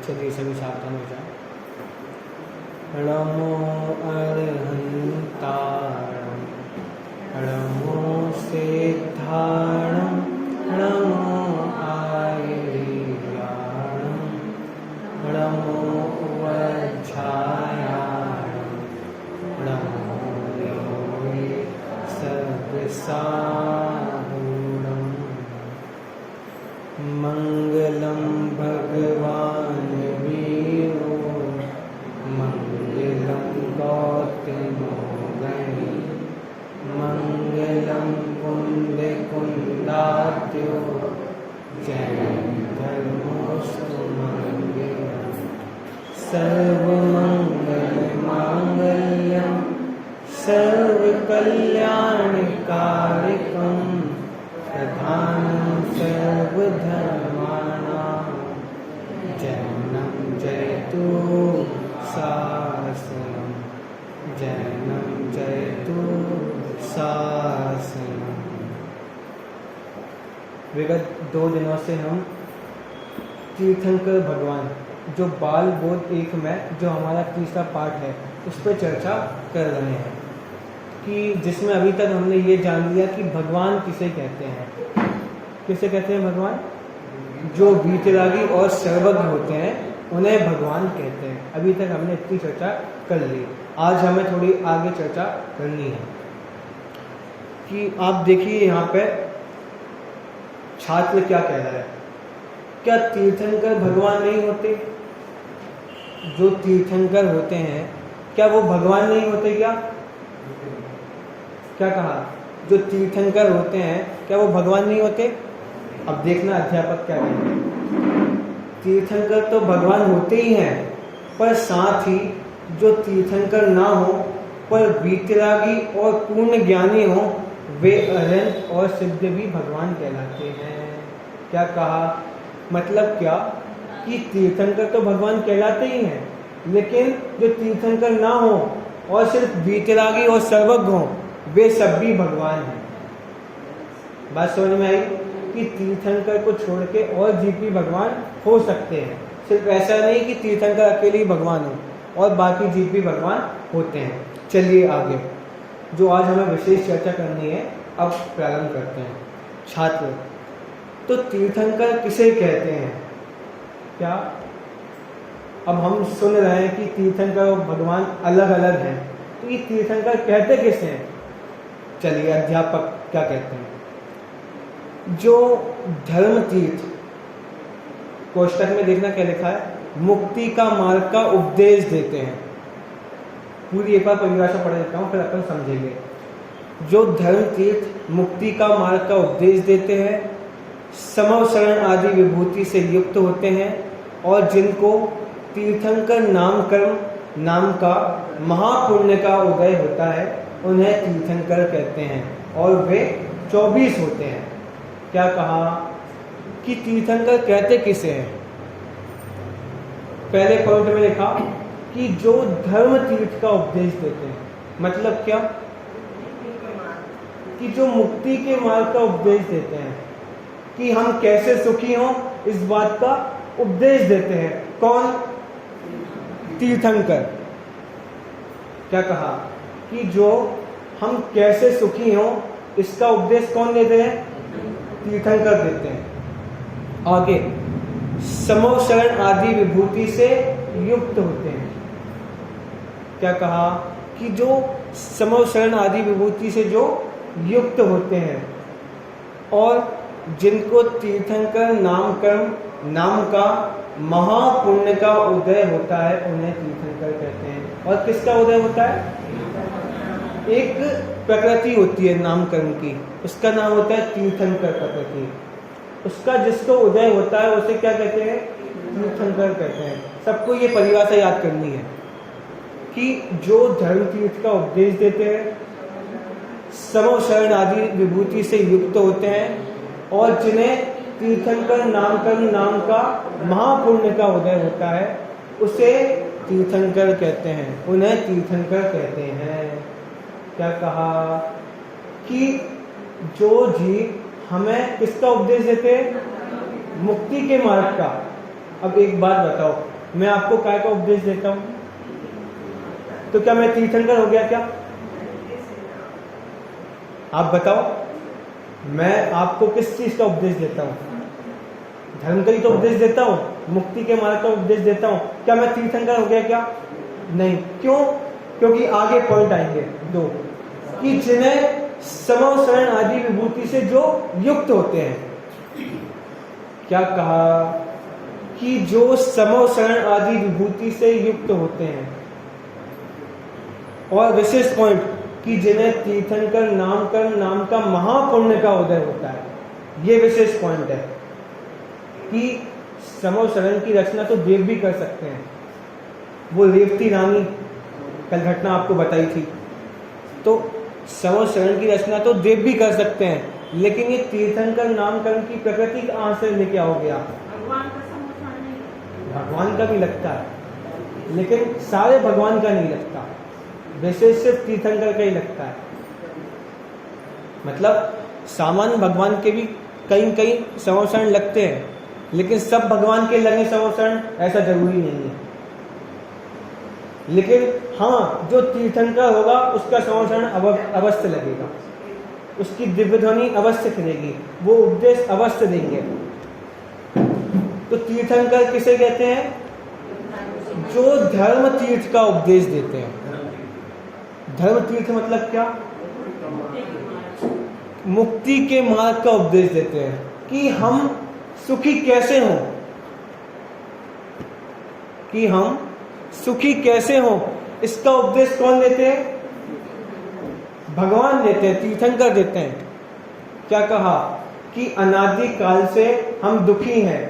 चलिए सभी सावधान हो जाए। नमो अरहंताणं नमो सिद्धाणं नमो आयुर्याणं नमो वज्रायाणं नमो योगे सर्वसाहूणं मंगलम भगवान वीरो मंगलम गौतमो गणी मंगलम कुंदकुंदात्यो जैन धर्मोस्तु मंगलम सर्वमंगल मांगल्यम सर्वकल्याणकारिकं प्रधानं सर्वधर्माणां जैनं जयतु शासनं जैनं जयतु शासनं। विगत 2 दिनों से हम तीर्थंकर भगवान जो बाल बोध एक में जो हमारा तीसरा पाठ है उस पर चर्चा कर रहे हैं कि जिसमें अभी तक हमने ये जान लिया कि भगवान किसे कहते हैं। किसे कहते हैं भगवान? जो वीतरागी और सर्वज्ञ होते हैं उन्हें भगवान कहते हैं। अभी तक हमने इतनी चर्चा कर ली। आज हमें थोड़ी आगे चर्चा करनी है कि आप देखिए यहाँ पे छात्र क्या कह रहा है। क्या तीर्थंकर भगवान नहीं होते? जो तीर्थंकर होते हैं क्या वो भगवान नहीं होते? क्या कहा? जो तीर्थंकर होते हैं क्या वो भगवान नहीं होते? अब देखना अध्यापक क्या कहेंगे। तीर्थंकर तो भगवान होते ही हैं, पर साथ ही जो तीर्थंकर ना हो पर वीतरागी और पूर्ण ज्ञानी हो वे अरहंत और सिद्ध भी भगवान कहलाते हैं। क्या कहा? मतलब क्या कि तीर्थंकर तो भगवान कहलाते ही हैं, लेकिन जो तीर्थंकर ना हो और सिर्फ वीतरागी और सर्वज्ञ हो वे सब भी भगवान हैं। बात समझ में आई कि तीर्थंकर को छोड़ के और जीव भी भगवान हो सकते हैं। सिर्फ ऐसा नहीं कि तीर्थंकर अकेले ही भगवान हो और बाकी जीव भी भगवान होते हैं। चलिए आगे, जो आज हमें विशेष चर्चा करनी है अब प्रारंभ करते हैं। छात्र, तो तीर्थंकर किसे कहते हैं? क्या अब हम सुन रहे हैं कि तीर्थंकर और भगवान अलग अलग हैं, तो ये तीर्थंकर कहते किसे हैं? चलिए अध्यापक क्या कहते हैं। जो धर्म तीर्थ, कोष्टक में देखना क्या लिखा है, मुक्ति का मार्ग का उपदेश देते हैं। पूरी एक बार परिभाषा पढ़ देता हूँ फिर अपन समझेंगे। जो धर्म तीर्थ मुक्ति का मार्ग का उपदेश देते हैं, समव शरण आदि विभूति से युक्त होते हैं और जिनको तीर्थंकर नाम का महापुण्य का उदय होता है उन्हें तीर्थंकर कहते हैं और वे 24 होते हैं। क्या कहा कि तीर्थंकर कहते किसे हैं? पहले पॉइंट में लिखा कि जो धर्म तीर्थ का उपदेश देते हैं। मतलब क्या? कि जो मुक्ति के मार्ग का उपदेश देते हैं कि हम कैसे सुखी हों इस बात का उपदेश देते हैं। कौन? तीर्थंकर। क्या कहा कि जो हम कैसे सुखी हों इसका उपदेश कौन देते हैं? तीर्थंकर देते हैं। आगे, समव शरण आदि विभूति से युक्त होते हैं। क्या कहा कि जो समव शरण आदि विभूति से जो युक्त होते हैं और जिनको तीर्थंकर नाम का महापुण्य का उदय होता है उन्हें तीर्थंकर कहते हैं। और किसका उदय होता है? एक प्रकृति होती है नामकर्म की, उसका नाम होता है तीर्थंकर प्रकृति। उसका जिसको उदय होता है उसे क्या कहते हैं? तीर्थंकर कहते हैं। सबको ये परिभाषा याद करनी है कि जो धर्म तीर्थ का उपदेश देते हैं, समव शरण आदि विभूति से युक्त होते हैं और जिन्हें तीर्थंकर नाम का महापुण्य का उदय होता है उसे तीर्थंकर कहते हैं, उन्हें तीर्थंकर कहते हैं। क्या कहा कि जो जीव हमें किसका उपदेश देते हैं? मुक्ति के मार्ग का। अब एक बात बताओ, मैं आपको काय का उपदेश देता हूं, तो क्या मैं तीर्थंकर हो गया क्या? आप बताओ, मैं आपको किस चीज का उपदेश देता हूं? धर्म का ही तो उपदेश देता हूं, मुक्ति के मार्ग का उपदेश देता हूं। क्या मैं तीर्थंकर हो गया क्या? नहीं। क्यों? क्योंकि आगे पॉइंट आएंगे दो, कि जिन्हें समव शरण आदि विभूति से जो युक्त होते हैं। क्या कहा? कि जो समव शरण आदि विभूति से युक्त होते हैं। और विशेष पॉइंट, कि जिन्हें तीर्थंकर नाम का महापुण्य का उदय होता है। ये विशेष पॉइंट है कि समव शरण की रचना तो देव भी कर सकते हैं। वो रेवती रानी कल घटना आपको बताई थी, तो समव शरण की रचना तो देव भी कर सकते हैं, लेकिन ये तीर्थंकर नामकरण की प्रकृति कहाँ से लेके आओ गया? भगवान का भी लगता है, लेकिन सारे भगवान का नहीं लगता, विशेष सिर्फ तीर्थंकर का ही लगता है। मतलब सामान्य भगवान के भी कहीं कहीं समव शरण लगते हैं, लेकिन सब भगवान के लगे समव शरण ऐसा जरूरी नहीं है। लेकिन हाँ, जो तीर्थंकर होगा उसका समव शरण अवश्य लगेगा, उसकी दिव्य ध्वनि अवश्य करेगी, वो उपदेश अवश्य देंगे। तो तीर्थंकर किसे कहते हैं? जो धर्म तीर्थ का उपदेश देते हैं। धर्म तीर्थ मतलब क्या? मुक्ति के मार्ग का उपदेश देते हैं, कि हम सुखी कैसे हों, कि हम सुखी कैसे हों। इसका उपदेश कौन देते हैं? भगवान देते हैं, तीर्थंकर देते हैं। क्या कहा? कि अनादि काल से हम दुखी हैं,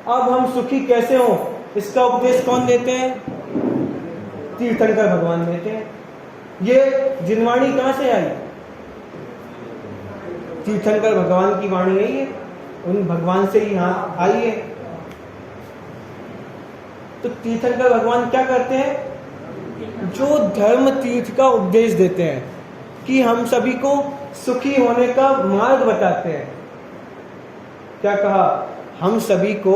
अब हम सुखी कैसे हों, इसका उपदेश कौन देते हैं? तीर्थंकर भगवान देते हैं। ये जिनवाणी कहां से आई? तीर्थंकर भगवान की वाणी है ये, उन भगवान से ही यहाँ आई है। तो तीर्थंकर भगवान क्या करते हैं? जो धर्म तीर्थ का उपदेश देते हैं, कि हम सभी को सुखी होने का मार्ग बताते हैं। क्या कहा? हम सभी को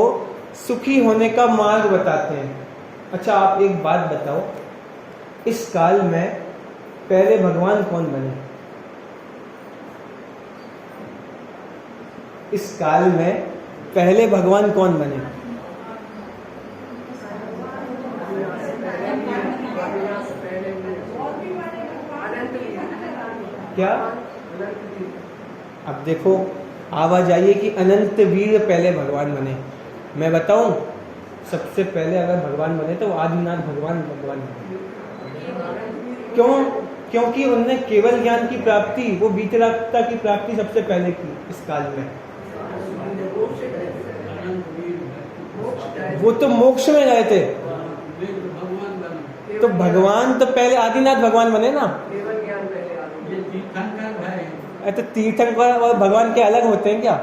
सुखी होने का मार्ग बताते हैं। अच्छा, आप एक बात बताओ, इस काल में पहले भगवान कौन बने? इस काल में पहले भगवान कौन बने? क्या? अब देखो, आवाज आइए कि अनंत वीर पहले भगवान बने। मैं बताऊं, सबसे पहले अगर भगवान बने तो आदिनाथ भगवान बने। क्यों? क्योंकि उनने केवल ज्ञान की प्राप्ति, वो वीतरागता की प्राप्ति सबसे पहले की इस काल में। वो तो मोक्ष में गए थे, तो भगवान तो पहले आदिनाथ भगवान बने ना। तो तीर्थंकर और भगवान के अलग होते हैं क्या?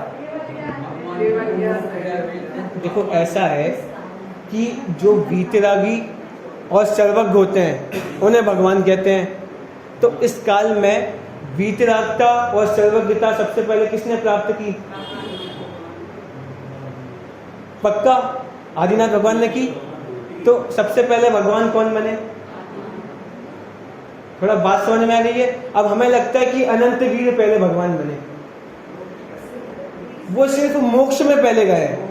देखो, ऐसा है कि जो वीतरागी और सर्वज्ञ होते हैं उन्हें भगवान कहते हैं। तो इस काल में वीतरागता और सर्वज्ञता सबसे पहले किसने प्राप्त की? पक्का आदिनाथ भगवान ने की। तो सबसे पहले भगवान कौन बने? थोड़ा बात समझ में आ रही है? अब हमें लगता है कि अनंत वीर पहले भगवान बने, वो सिर्फ मोक्ष में पहले गए हैं,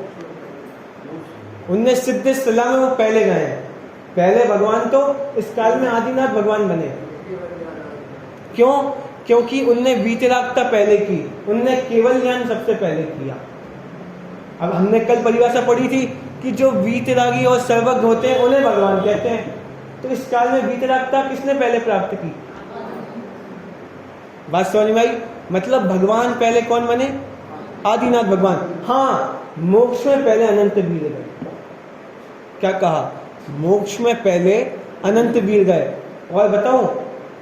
उनने सिद्ध सलाह में वो पहले गए हैं। पहले भगवान तो इस काल में आदिनाथ भगवान बने। क्यों? क्योंकि उनने वीतरागता पहले की, उनने केवल ज्ञान सबसे पहले किया। अब हमने कल परिभाषा पढ़ी थी कि जो वीतरागी और सर्वज्ञ होते हैं उन्हें भगवान कहते हैं। तो इस काल में वीतरागता किसने पहले प्राप्त की? बात समझ में आई? मतलब भगवान पहले कौन बने? आदिनाथ भगवान। हाँ, मोक्ष में पहले अनंत वीर गए। क्या कहा? मोक्ष में पहले अनंत वीर गए। और बताऊं,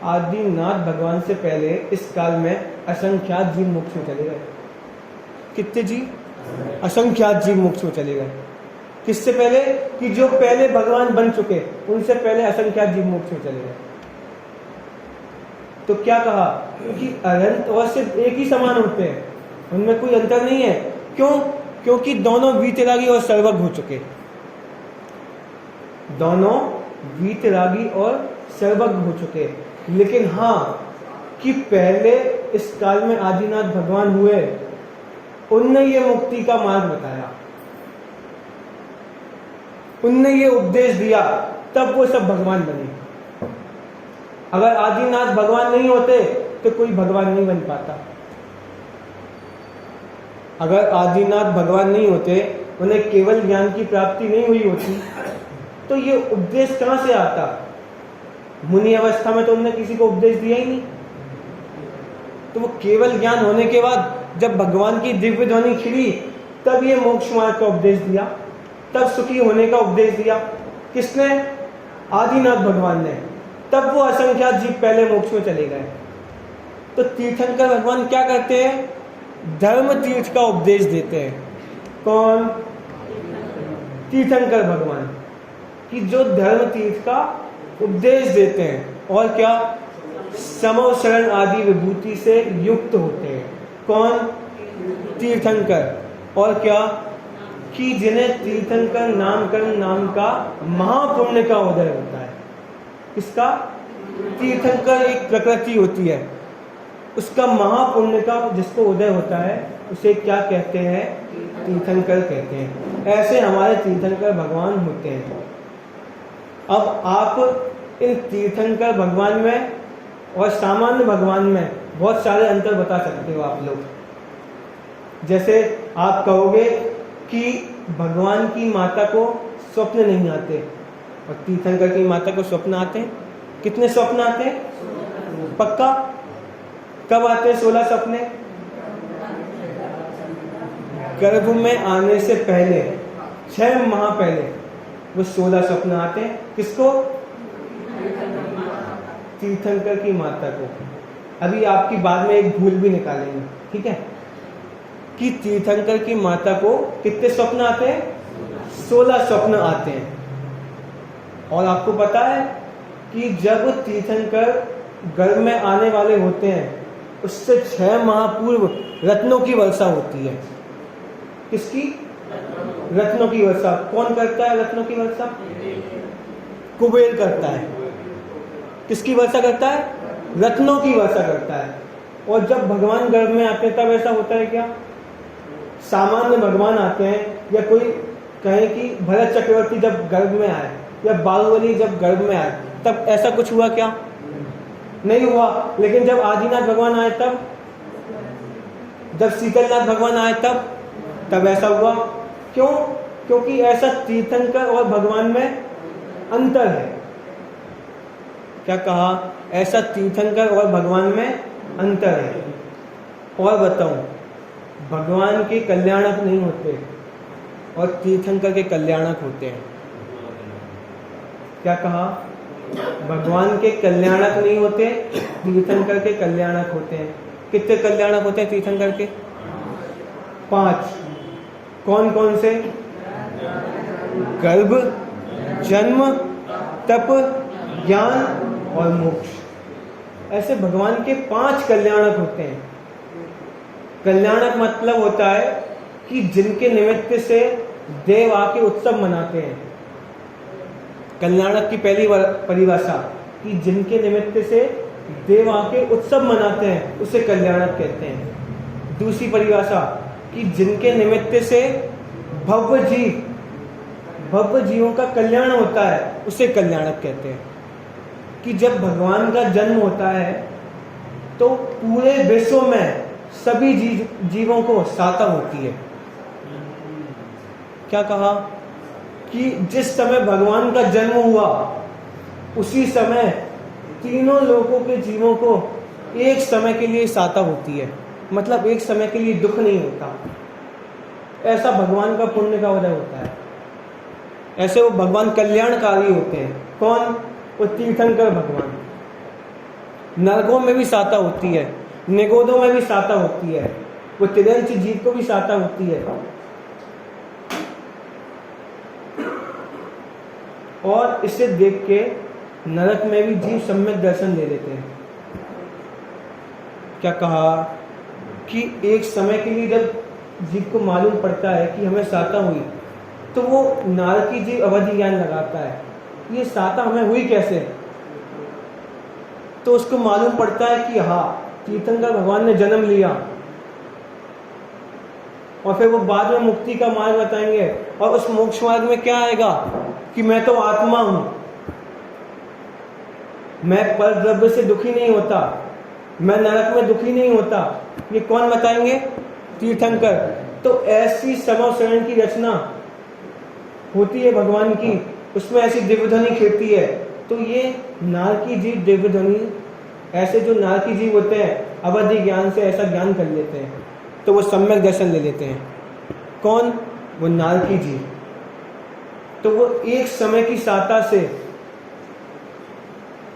आदिनाथ भगवान से पहले इस काल में असंख्यात जीव मोक्ष में चले गए। कितने जीव? असंख्यात जीव मोक्ष में चले गए। किससे पहले? कि जो पहले भगवान बन चुके, उनसे पहले असंख्यात जीव मोक्ष में चले गए। तो क्या कहा? क्योंकि अनंत और सिर्फ एक ही समान होते हैं, उनमें कोई अंतर नहीं है। क्यों? क्योंकि दोनों वीतरागी और सर्वज्ञ हो चुके। दोनों वीतरागी और सर्वज्ञ हो चुके। लेकिन हाँ, कि पहले इस काल में आदिनाथ भगवान हुए, उनने ये मुक्ति का मार्ग बताया, उनने ये उपदेश दिया, तब वो सब भगवान बने। अगर आदिनाथ भगवान नहीं होते तो कोई भगवान नहीं बन पाता। अगर आदिनाथ भगवान नहीं होते, उन्हें केवल ज्ञान की प्राप्ति नहीं हुई होती, तो ये उपदेश कहां से आता? मुनि अवस्था में तो उन्होंने किसी को उपदेश दिया ही नहीं। तो वो केवल ज्ञान होने के बाद जब भगवान की दिव्य ध्वनि खिली, तब ये मोक्ष मार्ग का उपदेश दिया, तब सुखी होने का उपदेश दिया। किसने? आदिनाथ भगवान ने। तब वो असंख्यात जीव पहले मोक्ष में चले गए। तो तीर्थंकर भगवान क्या करते हैं? धर्म तीर्थ का उपदेश देते हैं। कौन? तीर्थंकर भगवान, कि जो धर्म तीर्थ का उपदेश देते हैं। और क्या? समो शरण आदि विभूति से युक्त होते हैं। कौन? तीर्थंकर। और क्या? कि जिन्हें तीर्थंकर नामकरण नाम का महापुण्य का उदय होता है। इसका तीर्थंकर एक प्रकृति होती है, उसका महापुण्य का जिसको उदय होता है, उसे क्या कहते हैं? तीर्थंकर कहते हैं। ऐसे हमारे तीर्थंकर भगवान होते हैं। अब आप इन तीर्थंकर भगवान में और सामान्य भगवान में बहुत सारे अंतर बता सकते हो आप लोग। जैसे आप कहोगे कि भगवान की माता को स्वप्न नहीं आते, और तीर्थंकर की माता को स्वप्न आते हैं। कितने स्वप्न आते हैं? पक्का? कब आते हैं 16 सपने? गर्भ में आने से पहले 6 माह पहले वो 16 सपने आते हैं। किसको? तीर्थंकर की माता को। अभी आपकी बाद में एक भूल भी निकालेंगे, ठीक है? कि तीर्थंकर की माता को कितने स्वप्न आते हैं? 16 स्वप्न आते हैं। और आपको पता है कि जब तीर्थंकर गर्भ में आने वाले होते हैं, उससे 6 माह पूर्व रत्नों की वर्षा होती है। किसकी? रत्नों की वर्षा। कौन करता है रत्नों की वर्षा? कुबेर करता है। किसकी वर्षा करता है? रत्नों की वर्षा करता है। और जब भगवान गर्भ में आते हैं तब ऐसा होता है क्या? सामान्य भगवान आते हैं, या कोई कहे कि भरत चक्रवर्ती जब गर्भ में आए, या बाहुबली जब गर्भ में आए, तब ऐसा कुछ हुआ क्या? नहीं हुआ। लेकिन जब आदिनाथ भगवान आए तब, जब शीतलनाथ भगवान आए तब ऐसा हुआ। क्यों? क्योंकि ऐसा तीर्थंकर और भगवान में अंतर है। क्या कहा? ऐसा तीर्थंकर और भगवान में अंतर है। और बताऊं, भगवान के कल्याणक नहीं होते और तीर्थंकर के कल्याणक होते हैं। क्या कहा? भगवान के कल्याणक नहीं होते, तीर्थंकर के कल्याणक होते हैं। कितने कल्याणक होते हैं तीर्थंकर के? 5। कौन कौन से? गर्भ, जन्म, तप, ज्ञान और मोक्ष। ऐसे भगवान के 5 कल्याणक होते हैं। कल्याणक मतलब होता है कि जिनके निमित्त से देव आके उत्सव मनाते हैं। कल्याणक की पहली परिभाषा, कि जिनके निमित्त से देव आके उत्सव मनाते हैं, उसे कल्याणक कहते हैं। दूसरी परिभाषा, कि जिनके निमित्त से भव्य जीवों का कल्याण होता है, उसे कल्याणक कहते हैं। कि जब भगवान का जन्म होता है तो पूरे विश्व में सभी जीवों को सहायता होती है। क्या कहा? कि जिस समय भगवान का जन्म हुआ, उसी समय तीनों लोकों के जीवों को एक समय के लिए सहायता होती है। मतलब एक समय के लिए दुख नहीं होता। ऐसा भगवान का पुण्य का उदय होता है। ऐसे वो भगवान कल्याणकारी होते हैं। कौन? वो तीर्थंकर भगवान। नरकों में भी सहायता होती है, निगोदों में भी सहायता होती है, वो तिरंच जीव को भी सहायता होती है। और इसे देख के नरक में भी जीव सम्यक दर्शन दे देते हैं। क्या कहा? कि एक समय के लिए जब जीव को मालूम पड़ता है कि हमें सहायता हुई, तो वो नारकी जीव अवधि ज्ञान लगाता है ये साता हमें हुई कैसे, तो उसको मालूम पड़ता है कि हाँ तीर्थंकर भगवान ने जन्म लिया, और फिर वो बाद में मुक्ति का मार्ग बताएंगे। और उस मोक्ष मार्ग में क्या आएगा कि मैं तो आत्मा हूं, मैं पर द्रव्य से दुखी नहीं होता, मैं नरक में दुखी नहीं होता। ये कौन बताएंगे? तीर्थंकर। तो ऐसी समव शरण की रचना होती है भगवान की, उसमें ऐसी दिव्यध्वनि खेती है। तो ये नारकी जीव दिव्यध्वनि, ऐसे जो नारकी जीव होते हैं अवधि ज्ञान से ऐसा ज्ञान कर लेते हैं, तो वो सम्यक दर्शन ले लेते हैं। कौन? वो नारकी जीव। तो वो एक समय की साता से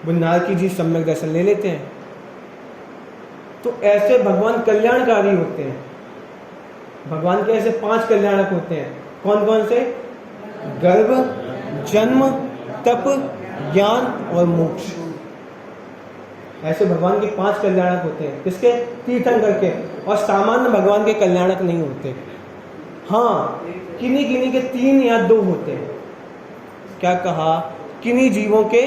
वो नारकी जीव सम्यक दर्शन ले लेते हैं। तो ऐसे भगवान कल्याणकारी होते हैं। भगवान के ऐसे 5 कल्याणक होते हैं। कौन कौन से? गर्भ, जन्म, तप, ज्ञान और मोक्ष। ऐसे भगवान के 5 कल्याणक होते हैं। किसके? तीर्थंकर के। और सामान्य भगवान के कल्याणक नहीं होते। हाँ, किन्हीं किन्हीं के 3 या 2 होते हैं। क्या कहा? किन्हीं जीवों के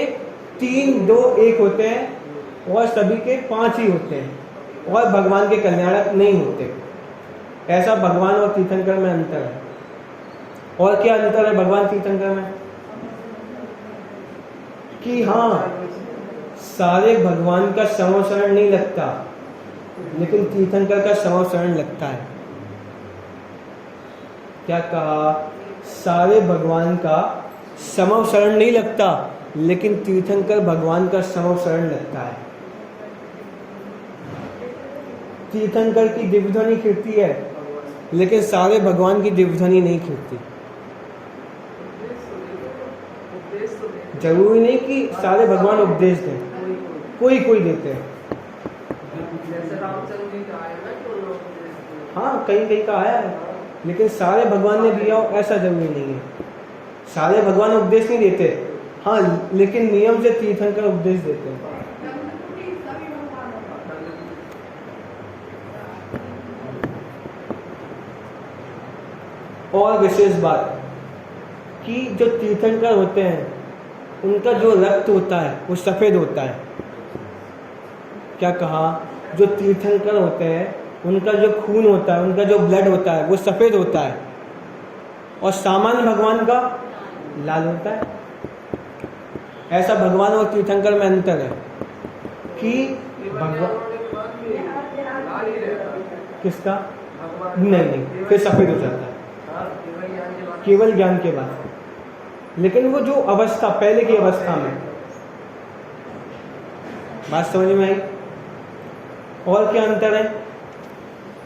3, 2, 1 होते हैं और सभी के 5 ही होते हैं, और भगवान के कल्याणक नहीं होते। ऐसा भगवान और तीर्थंकर में अंतर है। और क्या अंतर है भगवान तीर्थंकर में? कि हाँ, सारे भगवान का समवशरण नहीं लगता, लेकिन तीर्थंकर का समवशरण लगता है। क्या कहा? सारे भगवान का समवशरण नहीं लगता, लेकिन तीर्थंकर भगवान का समवशरण लगता है। तीर्थंकर की दिव्यध्वनि खिड़ती है, लेकिन सारे भगवान की दिव्यध्वनि नहीं खिड़ती। जरूरी नहीं कि सारे भगवान उपदेश दें, कोई कोई देते हैं। हाँ, कहीं कहीं का आया है, लेकिन सारे भगवान ने दिया हो ऐसा जरूरी नहीं है। सारे भगवान उपदेश नहीं देते, हाँ, लेकिन नियम से तीर्थंकर उपदेश देते हैं। और विशेष बात कि जो तीर्थंकर होते हैं उनका जो रक्त होता है वो सफ़ेद होता है। क्या कहा? जो तीर्थंकर होते हैं उनका जो खून होता है, उनका जो ब्लड होता है वो सफ़ेद होता है, और सामान्य भगवान का लाल होता है। ऐसा भगवान और तीर्थंकर में अंतर है कि भगवान किसका? नहीं, फिर सफ़ेद हो जाता है केवल ज्ञान के बाद। लेकिन वो जो अवस्था पहले की अवस्था में, बात समझ में आई? और क्या अंतर है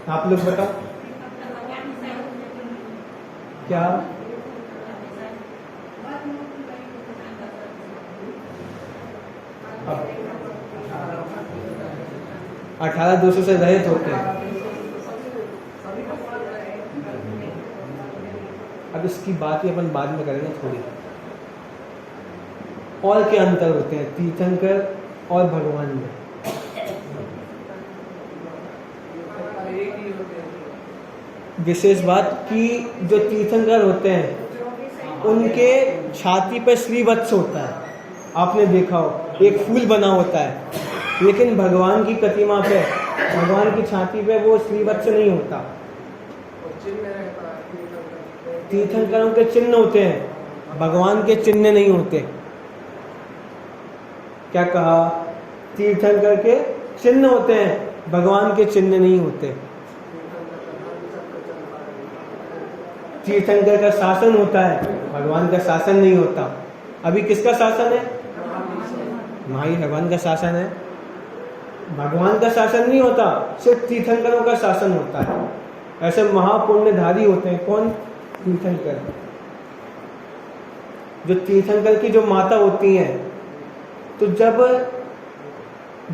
आप लोग बताओ? क्या? अब 18,200 से रहित होते हैं। अब इसकी बात ही अपन बाद में करेंगे थोड़ी। और क्या अंतर होते हैं तीर्थंकर और भगवान में? विशेष बात कि जो तीर्थंकर होते हैं उनके छाती पर श्रीवत्स होता है, आपने देखा हो, एक फूल बना होता है। लेकिन भगवान की प्रतिमा पे, भगवान की छाती पे वो श्रीवत्स नहीं होता। तीर्थंकरों के चिन्ह होते हैं, भगवान के चिन्ह नहीं होते। क्या कहा? तीर्थंकर के चिन्ह होते हैं, भगवान के चिन्ह नहीं होते। तीर्थंकर का शासन होता है, भगवान का शासन नहीं होता। अभी किसका शासन है? माही भगवान का शासन है, भगवान का शासन नहीं होता, सिर्फ तीर्थंकरों का शासन होता है। ऐसे महापुण्यधारी होते हैं। कौन? तीर्थंकर। जो तीर्थंकर की जो माता होती हैं, तो जब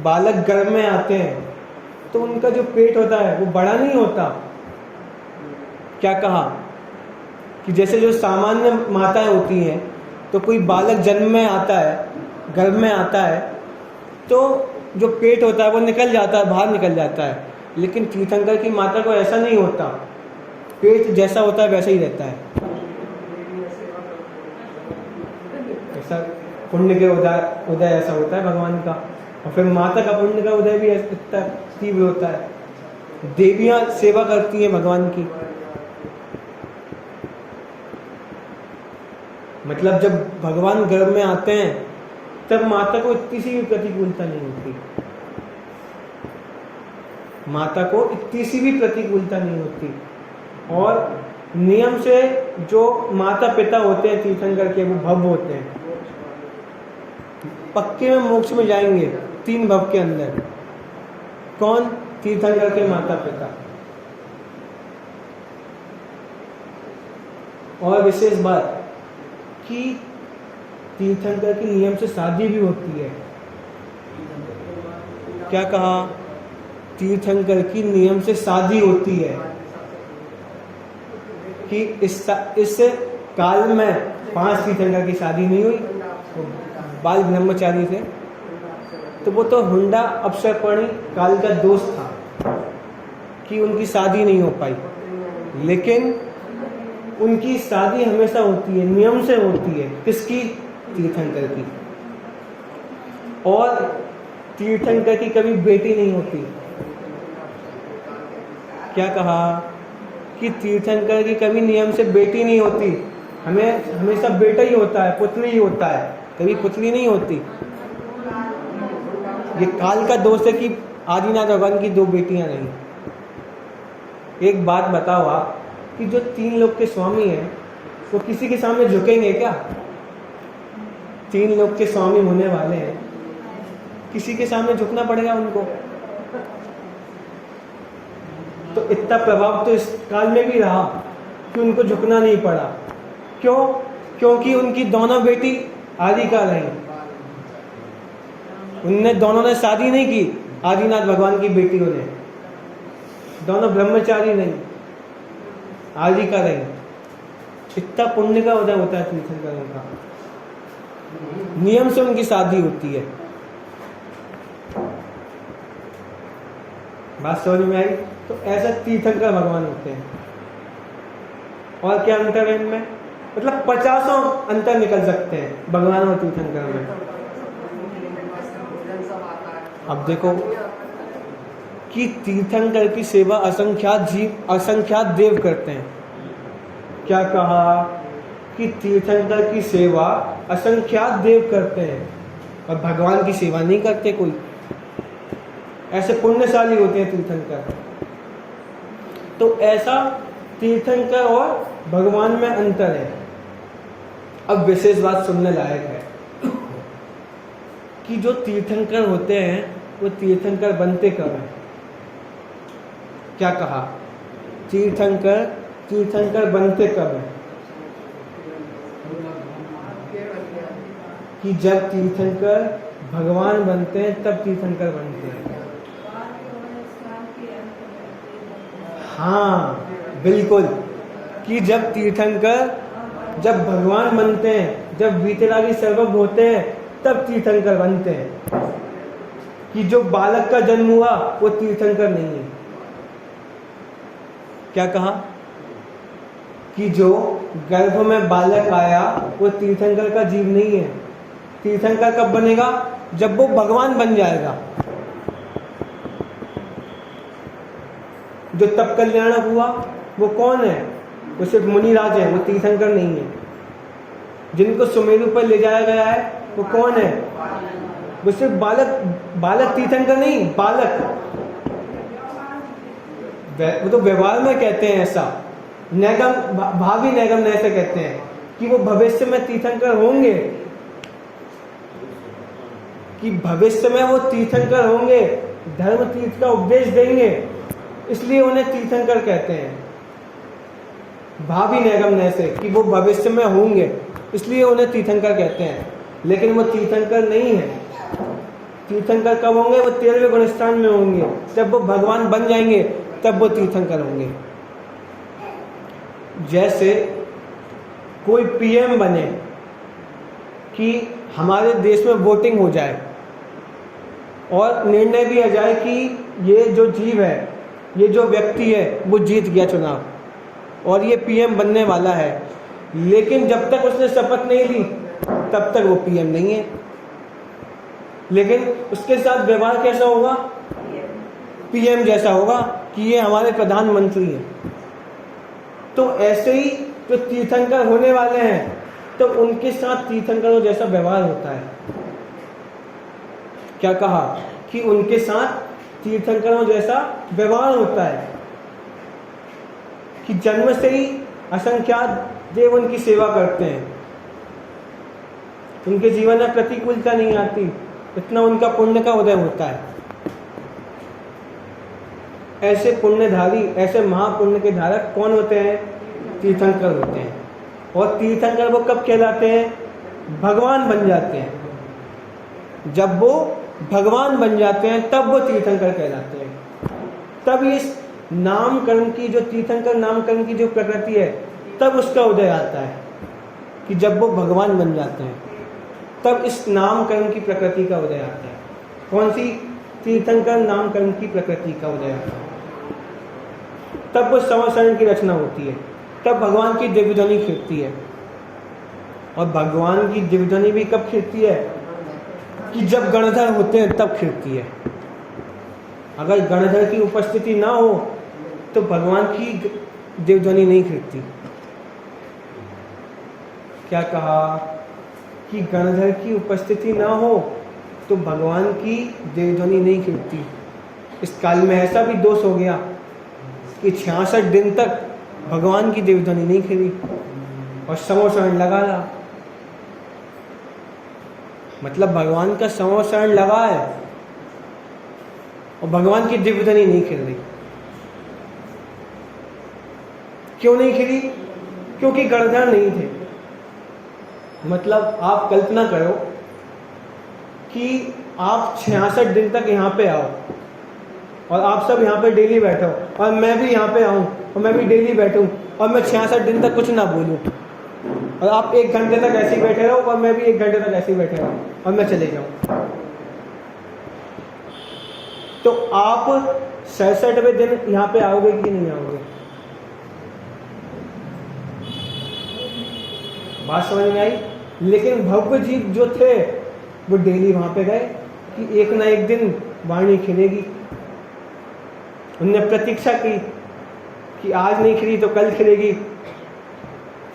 बालक गर्भ में आते हैं तो उनका जो पेट होता है वो बड़ा नहीं होता। क्या कहा? कि जैसे जो सामान्य माताएं होती हैं, तो कोई बालक जन्म में आता है, गर्भ में आता है, तो जो पेट होता है वो निकल जाता है, बाहर निकल जाता है। लेकिन तीर्थंकर की माता को ऐसा नहीं होता, पेट जैसा होता है वैसा ही रहता है। ऐसा पुण्य के उदय उदय ऐसा होता है भगवान का। और फिर माता का पुण्य का उदय भी इतना तीव्र होता है। देवियां सेवा करती हैं भगवान की। मतलब जब भगवान गर्भ में आते हैं तब माता को इतनी सी भी प्रतिकूलता नहीं होती। माता को इतनी सी भी प्रतिकूलता नहीं होती। और नियम से जो माता पिता होते हैं तीर्थंकर के, वो भव होते हैं, पक्के में मोक्ष में जाएंगे 3 भव के अंदर। कौन? तीर्थंकर के माता पिता। और विशेष बात कि तीर्थंकर के नियम से शादी भी होती है। क्या कहा? तीर्थंकर की नियम से शादी होती है कि इस काल में 5 तीर्थंकर की शादी नहीं हुई, तो बाल ब्रह्मचारी थे, तो वो तो हुंडा अपसरपणी काल का दोष था कि उनकी शादी नहीं हो पाई। लेकिन उनकी शादी हमेशा होती है, नियम से होती है। किसकी? तीर्थंकर की। और तीर्थंकर की कभी बेटी नहीं होती। क्या कहा? कि तीर्थंकर की कभी नियम से बेटी नहीं होती, हमेशा बेटा ही होता है, पुत्री ही होता है, कभी पुत्री नहीं होती। ये काल का दोष है कि आदिनाथ भगवान की 2 बेटियां नहीं। एक बात बताओ आप कि जो 3 लोक के स्वामी हैं वो किसी के सामने झुकेंगे क्या? 3 लोक के स्वामी होने वाले हैं, किसी के सामने झुकना पड़ेगा उनको। तो इतना प्रभाव तो इस काल में भी रहा कि उनको झुकना नहीं पड़ा। क्यों? क्योंकि उनकी दोनों बेटी आदिकाल रही। उनने दोनों ने शादी नहीं की, आदिनाथ भगवान की बेटियों ने। दोनों ब्रह्मचारी नहीं, आदिकाल रही। इतना पुण्य का उदय होता है तीर्थंकरों का। नियम से उनकी शादी होती है। बात समझ में आई? तो ऐसा तीर्थंकर भगवान होते हैं। और क्या अंतर है इनमें? मतलब 50 अंतर निकल सकते हैं भगवान और तीर्थंकर में। अब देखो कि तीर्थंकर की सेवा असंख्यात देव करते हैं। क्या कहा? कि तीर्थंकर की सेवा असंख्यात देव करते हैं और भगवान की सेवा नहीं करते कोई। ऐसे पुण्यशाली होते हैं तीर्थंकर। तो ऐसा तीर्थंकर और भगवान में अंतर है। अब विशेष बात सुनने लायक है कि जो तीर्थंकर होते हैं वो तीर्थंकर बनते कब हैं? क्या कहा? तीर्थंकर बनते कब हैं? कि जब तीर्थंकर भगवान बनते हैं तब तीर्थंकर बनते हैं। हाँ बिल्कुल, कि जब तीर्थंकर जब भगवान बनते हैं, जब वीतरागी सर्वज्ञ होते हैं, तब तीर्थंकर बनते हैं। कि जो बालक का जन्म हुआ वो तीर्थंकर नहीं है। क्या कहा? कि जो गर्भ में बालक आया वो तीर्थंकर का जीव नहीं है। तीर्थंकर कब बनेगा? जब वो भगवान बन जाएगा। जो तप कल्याणक हुआ वो कौन है? वो सिर्फ मुनिराज है, वो तीर्थंकर नहीं है। जिनको सुमेरु पर ले जाया गया है वो कौन है? वो सिर्फ बालक तीर्थंकर नहीं, बालक। वो तो व्यवहार में कहते हैं ऐसा, नैगम भावी नैगम ऐसे कहते हैं कि वो भविष्य में तीर्थंकर होंगे, कि भविष्य में वो तीर्थंकर होंगे, धर्म तीर्थ का उपदेश देंगे, इसलिए उन्हें तीर्थंकर कहते हैं। भावी नैगम ऐसे कि वो भविष्य में होंगे, इसलिए उन्हें तीर्थंकर कहते हैं। लेकिन वो तीर्थंकर नहीं है। तीर्थंकर कब होंगे? वो 13वें गुणस्थान में होंगे। जब वो भगवान बन जाएंगे तब वो तीर्थंकर होंगे। जैसे कोई पीएम बने कि हमारे देश में वोटिंग हो जाए और निर्णय भी आ जाए कि ये जो जीव है, ये जो व्यक्ति है वो जीत गया चुनाव और ये पीएम बनने वाला है, लेकिन जब तक उसने शपथ नहीं ली तब तक वो पीएम नहीं है। लेकिन उसके साथ व्यवहार कैसा होगा? पीएम जैसा होगा कि ये हमारे प्रधानमंत्री हैं। तो ऐसे ही जो तीर्थंकर होने वाले हैं, तो उनके साथ तीर्थंकरों जैसा व्यवहार होता है। क्या कहा? कि उनके साथ तीर्थंकरों जैसा व्यवहार होता है, कि जन्म से ही असंख्यात देव उनकी सेवा करते हैं, उनके जीवन में प्रतिकूलता नहीं आती, इतना उनका पुण्य का उदय होता है। ऐसे पुण्यधारी, ऐसे महापुण्य के धारक कौन होते हैं? तीर्थंकर होते हैं। और तीर्थंकर वो कब कहलाते हैं? भगवान बन जाते हैं। जब वो भगवान बन जाते हैं तब वो तीर्थंकर कहलाते हैं। तब इस नामकरण की, जो तीर्थंकर नामकरण की जो प्रकृति है, तब उसका उदय आता है कि जब वो भगवान बन जाते हैं तब इस नामकरण की प्रकृति का उदय आता है। कौन सी? तीर्थंकर नामकरण की प्रकृति का उदय आता है। तब वो संवत्सरण की रचना होती है, तब भगवान की दिव्यध्वनि खिलती है। और भगवान की दिव्यध्वनि भी कब खिलती है? कि जब गणधर होते हैं तब खिलती है। अगर गणधर की उपस्थिति ना हो तो भगवान की दिव्यध्वनि नहीं खिलती। क्या कहा? कि गणधर की उपस्थिति ना हो तो भगवान की दिव्यध्वनि नहीं खिलती। इस काल में ऐसा भी दोष हो गया कि 66 दिन तक भगवान की दिव्यध्वनि नहीं खिली और संवत्सरण लगा रहा। मतलब भगवान का संवत्सरण लगा है और भगवान की दिव्यध्वनि नहीं खिल रही। क्यों नहीं खिली? क्योंकि गणधर नहीं थे। मतलब आप कल्पना करो कि आप 66 दिन तक यहाँ पे आओ और आप सब यहाँ पे डेली बैठो और मैं भी यहाँ पे आऊँ और मैं भी डेली बैठूँ और मैं 66 दिन तक कुछ ना बोलूँ, और आप 1 घंटे तक ऐसे ही बैठे रहो और मैं भी 1 घंटे तक ऐसे ही बैठे रहूँ और मैं चले जाऊँ। तो आप 67वें दिन यहाँ पे आओगे कि नहीं आओगे? बात समझ में आई? लेकिन भव्य जीव जो थे वो डेली वहां पे गए कि एक ना एक दिन वाणी खिलेगी। उनने प्रतीक्षा की कि आज नहीं खिली तो कल खिलेगी,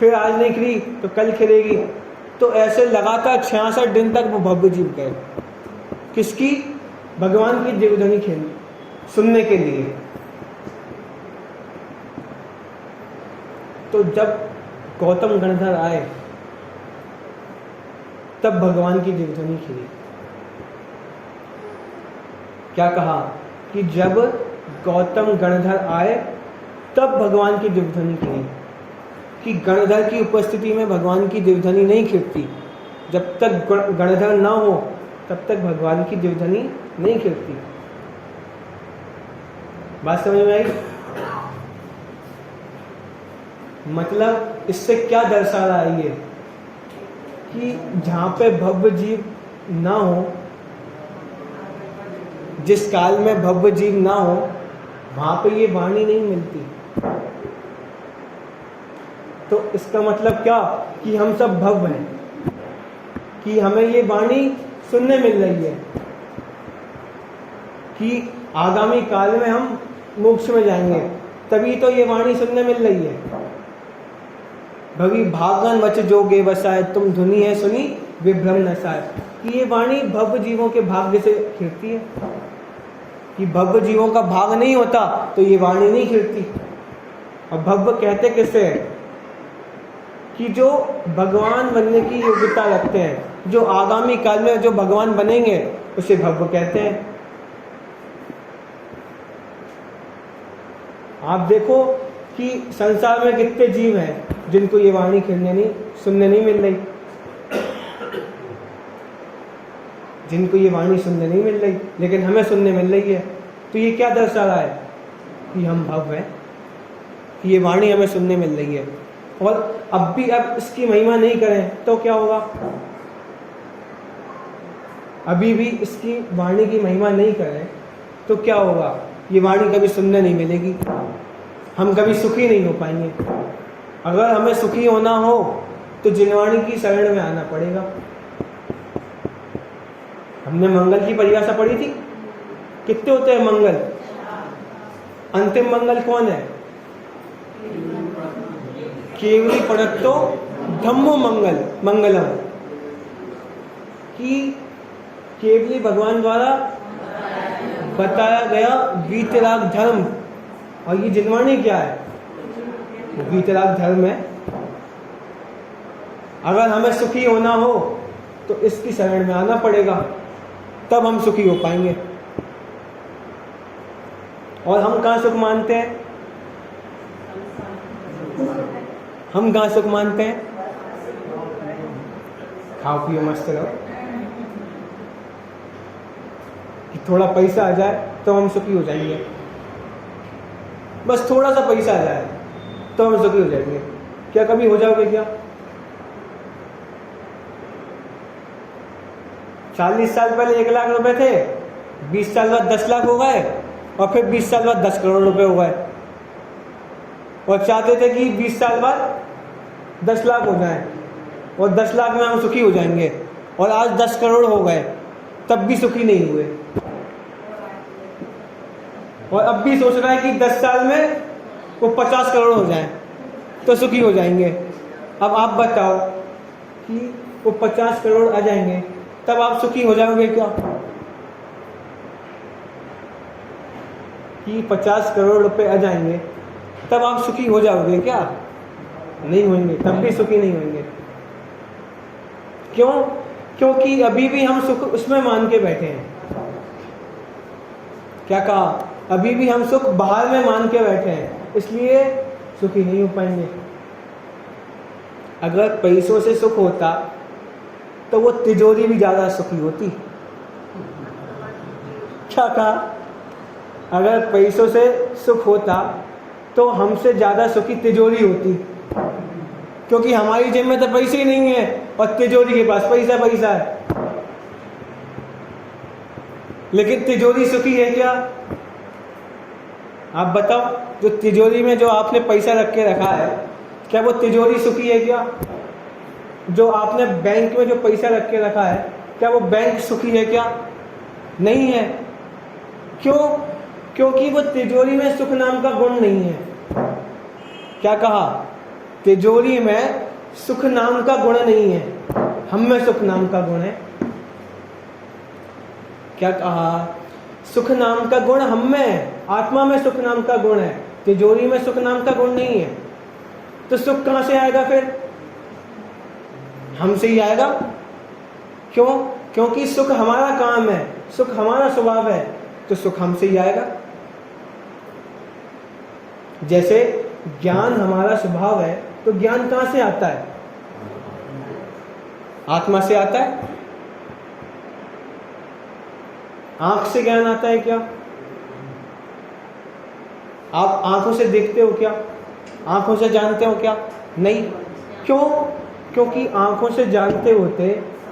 फिर आज नहीं खिली तो कल खिलेगी। तो ऐसे लगातार 66 दिन तक वो भव्य जीव गए। किसकी? भगवान की दिव्यध्वनि खिलनी सुनने के लिए। तो जब गौतम गणधर आए तब भगवान की दिव्यध्वनि खिली। क्या कहा? कि जब गौतम गणधर आए तब भगवान की दिव्यध्वनि खिली। कि गणधर की उपस्थिति में भगवान की दिव्यध्वनि नहीं खिलती। जब तक गणधर ना हो तब तक भगवान की दिव्यध्वनि नहीं खिलती। बात समझ में आई? मतलब इससे क्या दर्शा रहा है ये? कि जहाँ पे भव्य जीव ना हो, जिस काल में भव्य जीव ना हो, वहाँ पे ये वाणी नहीं मिलती। तो इसका मतलब क्या? कि हम सब भव्य हैं, कि हमें ये वाणी सुनने मिल रही है, कि आगामी काल में हम मोक्ष में जाएंगे, तभी तो ये वाणी सुनने मिल रही है। भवी भागन वच जोगे बसाए, तुम धुनी है सुनी विभ्रम नसाए। कि ये वाणी भव्य जीवों के भाग्य से खिलती है। कि भव्य जीवों का भाग नहीं होता तो ये वाणी नहीं खिलती। और भव्य कहते किससे है? कि जो भगवान बनने की योग्यता रखते हैं, जो आगामी काल में जो भगवान बनेंगे, उसे भव्य कहते हैं। आप देखो कि संसार में कितने जीव हैं जिनको ये वाणी सुनने नहीं मिल रही, जिनको ये वाणी सुनने नहीं मिल रही, लेकिन हमें सुनने मिल रही है। तो ये क्या दर्शा रहा है? कि हम भव्य हैं, कि ये वाणी हमें सुनने मिल रही है। और अब इसकी महिमा नहीं करें तो क्या होगा? अभी भी इसकी वाणी की महिमा नहीं करें तो क्या होगा? ये वाणी कभी सुनने नहीं मिलेगी, हम कभी सुखी नहीं हो पाएंगे। अगर हमें सुखी होना हो तो जिनवाणी की शरण में आना पड़ेगा। हमने मंगल की परिभाषा पढ़ी थी, कितने होते हैं मंगल? अंतिम मंगल कौन है? केवली पड़त्तो धम्मो मंगलम, कि केवली भगवान द्वारा बताया गया वीतराग धर्म। और ये जिनवाणी क्या है? वीतराग धर्म है। अगर हमें सुखी होना हो तो इसकी शरण में आना पड़ेगा, तब हम सुखी हो पाएंगे। और हम कहाँ सुख मानते हैं? हम कहाँ सुख मानते हैं? खाओ पियो मस्त रहो, कि थोड़ा पैसा आ जाए तो हम सुखी हो जाएंगे। बस थोड़ा सा पैसा आ जाए तो हम सुखी हो जाएंगे। क्या कभी हो जाओगे क्या? 40 साल पहले 1 लाख रुपए थे, 20 साल बाद 10 लाख हो गए, और फिर 20 साल बाद 10 करोड़ रुपए हो गए। और चाहते थे कि 20 साल बाद 10 लाख हो जाए और 10 लाख में हम सुखी हो जाएंगे, और आज 10 करोड़ हो गए, तब भी सुखी नहीं हुए। और अब भी सोच रहा है कि 10 साल में वो 50 करोड़ हो जाए तो सुखी हो जाएंगे। अब आप बताओ कि वो 50 करोड़ आ जाएंगे, तब आप सुखी हो जाओगे क्या? कि 50 करोड़ रुपए आ जाएंगे तब आप सुखी हो जाओगे क्या? नहीं होंगे, तब भी सुखी नहीं होंगे। क्यों? क्योंकि अभी भी हम सुख उसमें मान के बैठे हैं। क्या कहा? अभी भी हम सुख बाहर में मान के बैठे हैं, इसलिए सुखी नहीं हो पाएंगे। अगर पैसों से सुख होता तो वो तिजोरी भी ज्यादा सुखी होती। क्या कहा? अगर पैसों से सुख होता तो हमसे ज्यादा सुखी तिजोरी होती, क्योंकि हमारी जेब में तो पैसे ही नहीं है और तिजोरी के पास पैसा है। लेकिन तिजोरी सुखी है क्या? आप बताओ, जो तिजोरी में जो आपने पैसा रख के रखा है, क्या वो तिजोरी सुखी है क्या? जो आपने बैंक में जो पैसा रख के रखा है, क्या वो बैंक सुखी है क्या? नहीं है। क्यों? क्योंकि वो तिजोरी में सुख नाम का गुण नहीं है। क्या कहा? तिजोरी में सुख नाम का गुण नहीं है, हम में सुख नाम का गुण है। क्या कहा? सुख नाम का गुण हम में है, आत्मा में सुख नाम का गुण है, तिजोरी में सुख नाम का गुण नहीं है। तो सुख कहां से आएगा फिर? हमसे ही आएगा। क्यों? क्योंकि सुख हमारा काम है, सुख हमारा स्वभाव है, तो सुख हमसे ही आएगा। जैसे ज्ञान हमारा स्वभाव है, तो ज्ञान कहां से आता है? आत्मा से आता है। आंख से ज्ञान आता है क्या? आप आंखों से देखते हो क्या? आंखों से जानते हो क्या? नहीं। क्यों? क्योंकि आंखों से जानते होते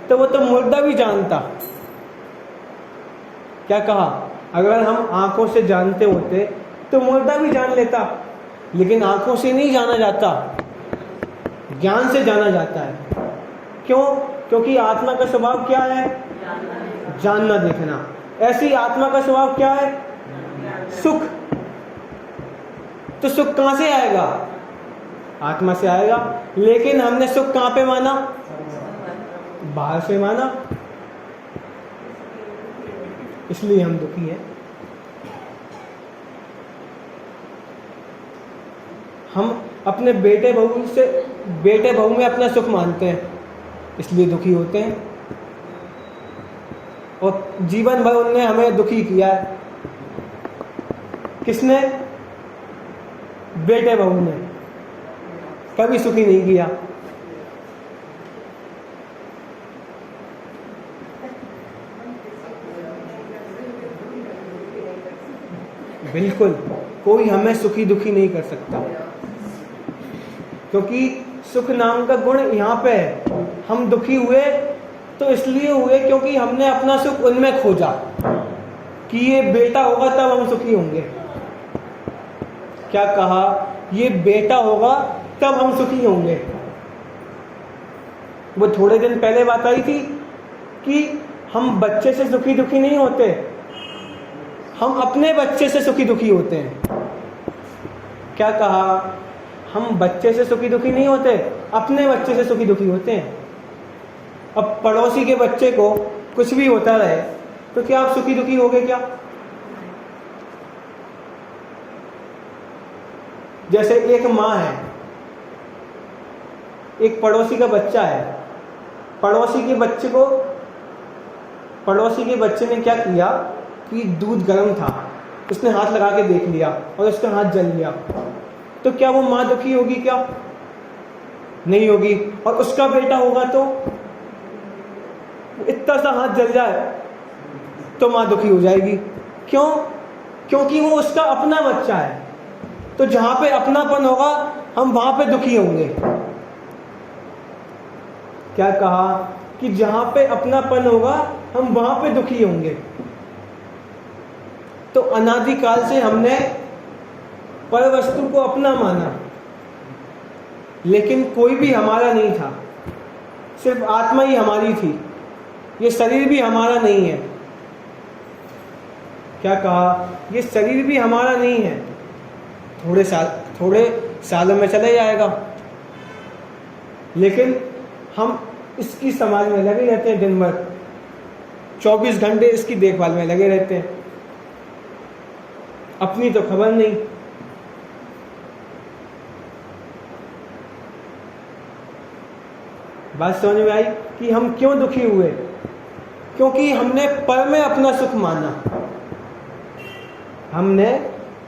तो वो तो मुर्दा भी जानता। क्या कहा? अगर हम आंखों से जानते होते तो मुर्दा भी जान लेता, लेकिन आंखों से नहीं जाना जाता, ज्ञान से जाना जाता है। क्यों? क्योंकि आत्मा का स्वभाव क्या है? जानना, देखना। ऐसी आत्मा का स्वभाव क्या है? सुख। तो सुख कहां से आएगा? आत्मा से आएगा। लेकिन हमने सुख कहां पे माना? बाहर से माना, इसलिए हम दुखी हैं। हम अपने बेटे बहू में अपना सुख मानते हैं, इसलिए दुखी होते हैं। और जीवन भर उनने हमें दुखी किया है। किसने? बेटे बहू ने। कभी सुखी नहीं किया। बिल्कुल कोई हमें सुखी दुखी नहीं कर सकता, क्योंकि सुख नाम का गुण यहाँ पे है। हम दुखी हुए तो इसलिए हुए क्योंकि हमने अपना सुख उनमें खोजा कि ये बेटा होगा तब हम सुखी होंगे। क्या कहा? ये बेटा होगा तब हम सुखी होंगे। वो थोड़े दिन पहले बात आई थी कि हम बच्चे से सुखी दुखी नहीं होते, हम अपने बच्चे से सुखी दुखी होते हैं। क्या कहा? हम बच्चे से सुखी दुखी नहीं होते, अपने बच्चे से सुखी दुखी होते हैं। अब पड़ोसी के बच्चे को कुछ भी होता रहे तो क्या आप सुखी दुखी होगे क्या? जैसे एक माँ है, एक पड़ोसी का बच्चा है, पड़ोसी के बच्चे ने क्या किया कि दूध गर्म था, उसने हाथ लगा के देख लिया और उसका हाथ जल गया, तो क्या वो माँ दुखी होगी क्या? नहीं होगी। और उसका बेटा होगा तो इतना सा हाथ जल जाए तो माँ दुखी हो जाएगी। क्यों? क्योंकि वो उसका अपना बच्चा है। तो जहां पे अपनापन होगा हम वहां पे दुखी होंगे। क्या कहा? कि जहां पे अपनापन होगा हम वहां पे दुखी होंगे। तो अनादिकाल से हमने पर वस्तु को अपना माना, लेकिन कोई भी हमारा नहीं था, सिर्फ आत्मा ही हमारी थी, ये शरीर भी हमारा नहीं है। क्या कहा? ये शरीर भी हमारा नहीं है, थोड़े सालों में चले जाएगा, लेकिन हम इसकी समाज में लगे रहते हैं, दिन भर 24 घंटे इसकी देखभाल में लगे रहते हैं, अपनी तो खबर नहीं। बात समझ में आई कि हम क्यों दुखी हुए? क्योंकि हमने पर में अपना सुख माना, हमने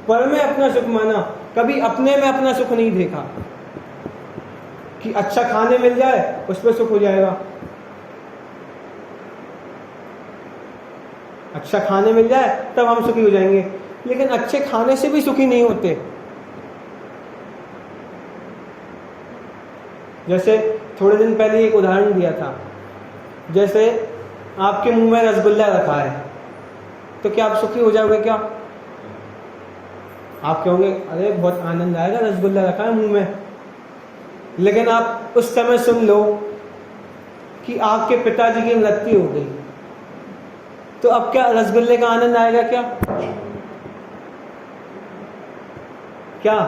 पर में अपना सुख माना, कभी अपने में अपना सुख नहीं देखा कि अच्छा खाने मिल जाए उस पर सुख हो जाएगा, अच्छा खाने मिल जाए तब हम सुखी हो जाएंगे। लेकिन अच्छे खाने से भी सुखी नहीं होते। जैसे थोड़े दिन पहले एक उदाहरण दिया था, जैसे आपके मुंह में रसगुल्ला रखा है तो क्या आप सुखी हो जाओगे क्या? आप कहोगे अरे बहुत आनंद आएगा, रसगुल्ला रखा है मुंह में। लेकिन आप उस समय सुन लो कि आपके पिताजी की मृत्यु हो गई, तो अब क्या रसगुल्ले का आनंद आएगा क्या? क्या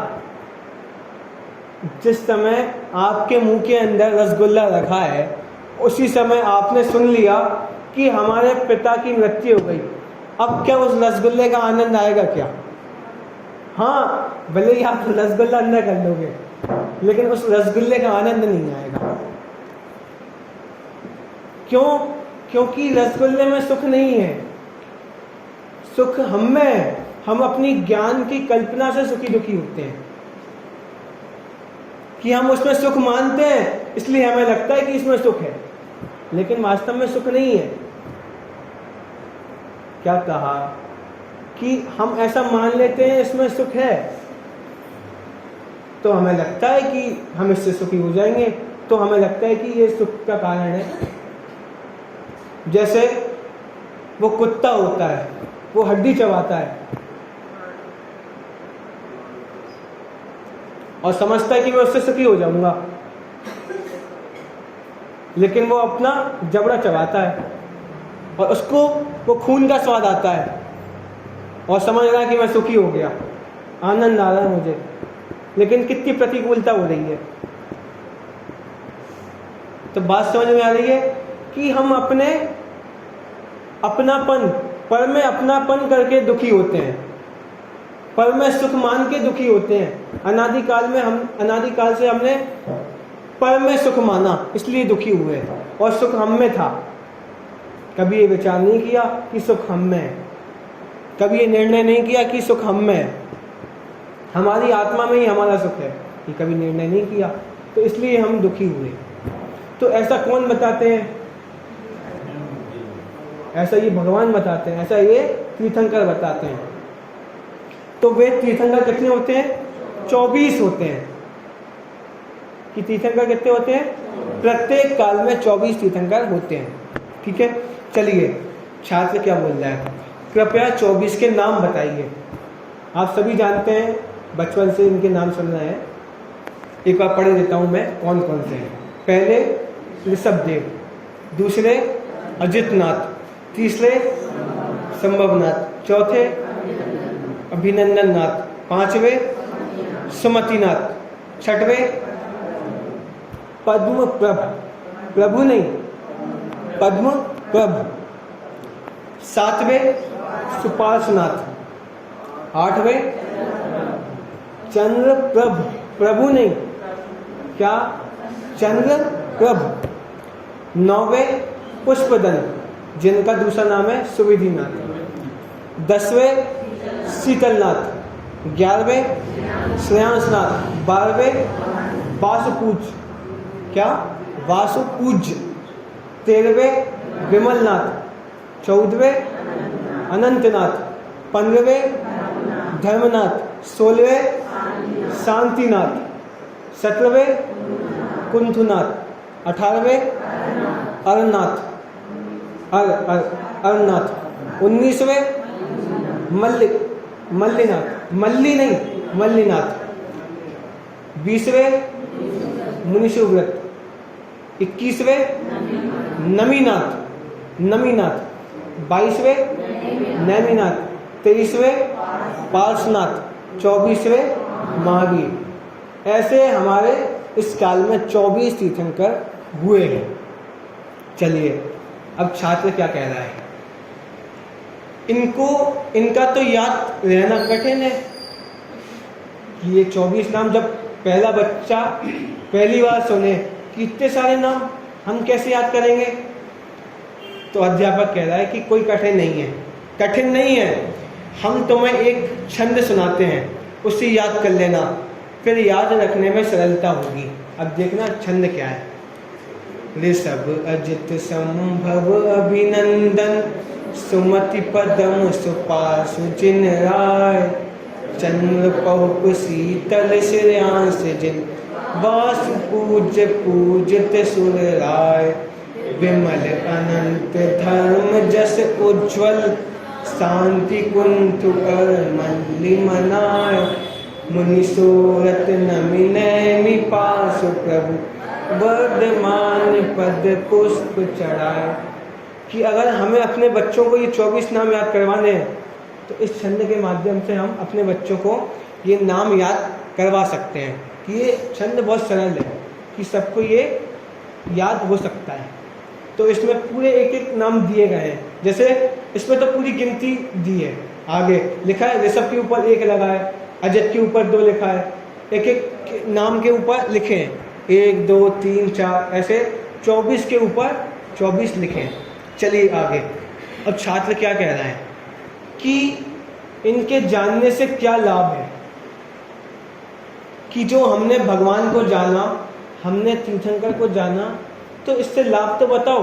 जिस समय आपके मुंह के अंदर रसगुल्ला रखा है उसी समय आपने सुन लिया कि हमारे पिता की मृत्यु हो गई, अब क्या उस रसगुल्ले का आनंद आएगा क्या? हाँ, भले ही आप रसगुल्ला अंदर कर लोगे, लेकिन उस रसगुल्ले का आनंद नहीं आएगा। क्यों? क्योंकि रसगुल्ले में सुख नहीं है, सुख हम में है। हम अपनी ज्ञान की कल्पना से सुखी दुखी होते हैं कि हम उसमें सुख मानते हैं, इसलिए हमें लगता है कि इसमें सुख है, लेकिन वास्तव में सुख नहीं है। क्या कहा? कि हम ऐसा मान लेते हैं इसमें सुख है, तो हमें लगता है कि हम इससे सुखी हो जाएंगे, तो हमें लगता है कि ये सुख का कारण है। जैसे वो कुत्ता होता है, वो हड्डी चबाता है और समझता है कि मैं उससे सुखी हो जाऊंगा, लेकिन वो अपना जबड़ा चबाता है और उसको वो खून का स्वाद आता है और समझ रहा है कि मैं सुखी हो गया, आनंद आ रहा है मुझे, लेकिन कितनी प्रतिकूलता हो रही है। तो बात समझ में आ रही है कि हम अपने अपनापन, पर में अपनापन करके दुखी होते हैं, पर में सुख मान के दुखी होते हैं। अनादिकाल से हमने पर में सुख माना, इसलिए दुखी हुए, और सुख हम में था। कभी ये विचार नहीं किया कि सुख हम में है, कभी ये निर्णय नहीं किया कि सुख हम में है, हमारी आत्मा में ही हमारा सुख है, ये कभी निर्णय नहीं किया, तो इसलिए हम दुखी हुए। तो ऐसा कौन बताते हैं? ऐसा ये भगवान बताते हैं, ऐसा ये तीर्थंकर बताते हैं। तो वे तीर्थंकर कितने होते हैं? 24 होते हैं। कि तीर्थंकर कितने होते हैं? प्रत्येक काल में 24 तीर्थंकर होते हैं। ठीक है, चलिए छात्र क्या बोल रहा है, कृपया 24 के नाम बताइए। आप सभी जानते हैं, बचपन से इनके नाम सुन रहे हैं, एक बार पढ़ देता हूं मैं कौन कौन से हैं। पहले ऋषभदेव, दूसरे अजितनाथ, तीसरे संभवनाथ, चौथे अभिनंदन नाथ, पांचवे सुमतिनाथ, छठवें पद्म प्रभ, प्रभु नहीं पद्म प्रभ, सातवें सुपार्शनाथ, आठवें चंद्र प्रभ, प्रभु नहीं क्या चंद्र प्रभ, नौवें पुष्पदन जिनका दूसरा नाम है सुविधिनाथ, 10वें शीतलनाथ, 11वें श्रेयांसनाथ, 12वें वासुपूज क्या वासुपूज, 13वें विमलनाथ, 14वें अनंतनाथ, 15वें धर्मनाथ, 16वें शांतिनाथ, 17वें कुंथुनाथ, 18वें अरनाथ, अरनाथ, 19वें मल्लीनाथ, मल्ली नहीं मल्लीनाथ, 20वें मुनिशुव्रत, 21वें नमीनाथ, 22वें नैमीनाथ, 23वें पार्शनाथ, 24वें महावीर। ऐसे हमारे इस काल में 24 तीर्थंकर हुए हैं। चलिए अब छात्र क्या कह रहा है, इनका तो याद रहना कठिन है कि ये 24 नाम जब पहला बच्चा पहली बार सुने कि इतने सारे नाम हम कैसे याद करेंगे। तो अध्यापक कह रहा है कि कोई कठिन नहीं है, हम तुम्हें एक छंद सुनाते हैं, उसे याद कर लेना, फिर याद रखने में सरलता होगी। अब देखना छंद क्या है। ऋषभ अजित संभव अभिनंदन, सुमति पदम सुपार्श्व जिन राय, चंद्र पहुप शीतल श्रेयांस जिन, वासु पूज्य पूजित सुर राय, विमल अनंत धर्म जस उज्ज्वल, शांति कुंठ कर मल्ली मनाय, मुनि सोरत नमि नैमि पासु प्रभु, वर्धमान पद पुष्प चढ़ाए। कि अगर हमें अपने बच्चों को ये 24 नाम याद करवाने हैं तो इस छंद के माध्यम से हम अपने बच्चों को ये नाम याद करवा सकते हैं कि ये छंद बहुत सरल है कि सबको ये याद हो सकता है। तो इसमें पूरे एक एक नाम दिए गए हैं, जैसे इसमें तो पूरी गिनती दी है, आगे लिखा है ऋषभ के ऊपर 1 लगा है, अजित के ऊपर 2 लिखा है, एक एक नाम के ऊपर लिखे हैं 1 2 3 4, ऐसे 24 के ऊपर 24 लिखे हैं। चलिए आगे। अब छात्र क्या कह रहा है कि इनके जानने से क्या लाभ है, कि जो हमने भगवान को जाना, हमने तीर्थंकर को जाना, तो इससे लाभ तो बताओ।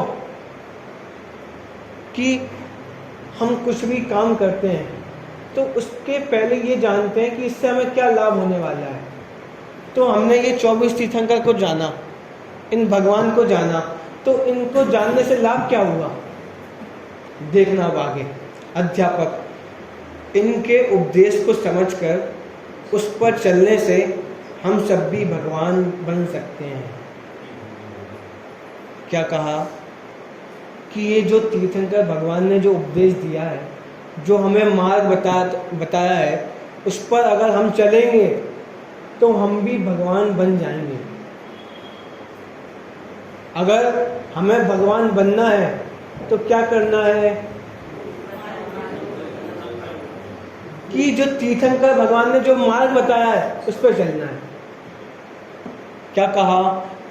कि हम कुछ भी काम करते हैं तो उसके पहले ये जानते हैं कि इससे हमें क्या लाभ होने वाला है। तो हमने ये 24 तीर्थंकर को जाना, इन भगवान को जाना, तो इनको जानने से लाभ क्या हुआ, देखना अब आगे। अध्यापक इनके उपदेश को समझकर उस पर चलने से हम सब भी भगवान बन सकते हैं। क्या कहा कि ये जो तीर्थंकर भगवान ने जो उपदेश दिया है, जो हमें मार्ग बताया है, उस पर अगर हम चलेंगे तो हम भी भगवान बन जाएंगे। अगर हमें भगवान बनना है तो क्या करना है कि जो तीर्थंकर भगवान ने जो मार्ग बताया है उस पर चलना है। क्या कहा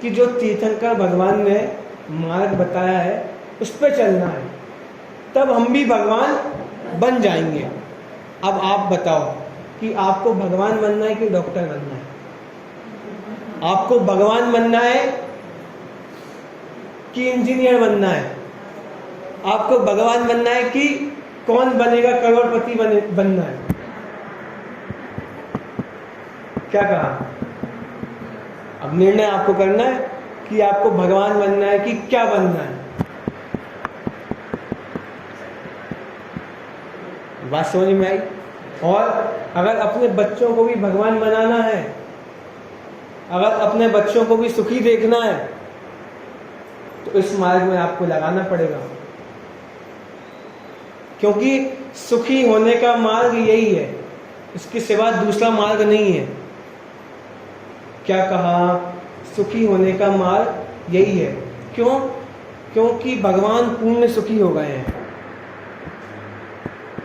कि जो तीर्थंकर भगवान ने मार्ग बताया है उस पर चलना है, तब हम भी भगवान बन जाएंगे। अब आप बताओ कि आपको भगवान बनना है कि डॉक्टर बनना है? आपको भगवान बनना है कि इंजीनियर बनना है? आपको भगवान बनना है कि कौन बनेगा करोड़पति बनना है? क्या कहा? अब निर्णय आपको करना है कि आपको भगवान बनना है कि क्या बनना है। बात समझ में आई? और अगर अपने बच्चों को भी भगवान बनाना है, अगर अपने बच्चों को भी सुखी देखना है, तो इस मार्ग में आपको लगाना पड़ेगा, क्योंकि सुखी होने का मार्ग यही है, इसके सिवा दूसरा मार्ग नहीं है। क्या कहा? सुखी होने का मार्ग यही है। क्यों? क्योंकि भगवान पूर्ण सुखी हो गए हैं।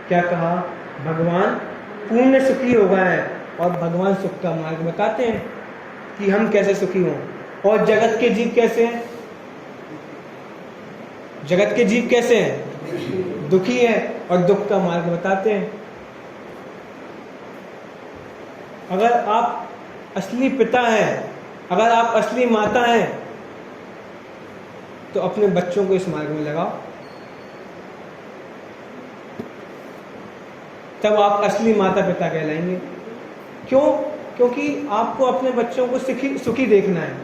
क्या कहा? भगवान पूर्ण सुखी हो गए हैं और भगवान सुख का मार्ग बताते हैं कि हम कैसे सुखी हों। और जगत के जीव कैसे हैं? जगत के जीव कैसे हैं? दुखी है और दुख का मार्ग बताते हैं। अगर आप असली पिता हैं, अगर आप असली माता हैं, तो अपने बच्चों को इस मार्ग में लगाओ, तब आप असली माता पिता कहलाएंगे। क्यों? क्योंकि आपको अपने बच्चों को सुखी देखना है।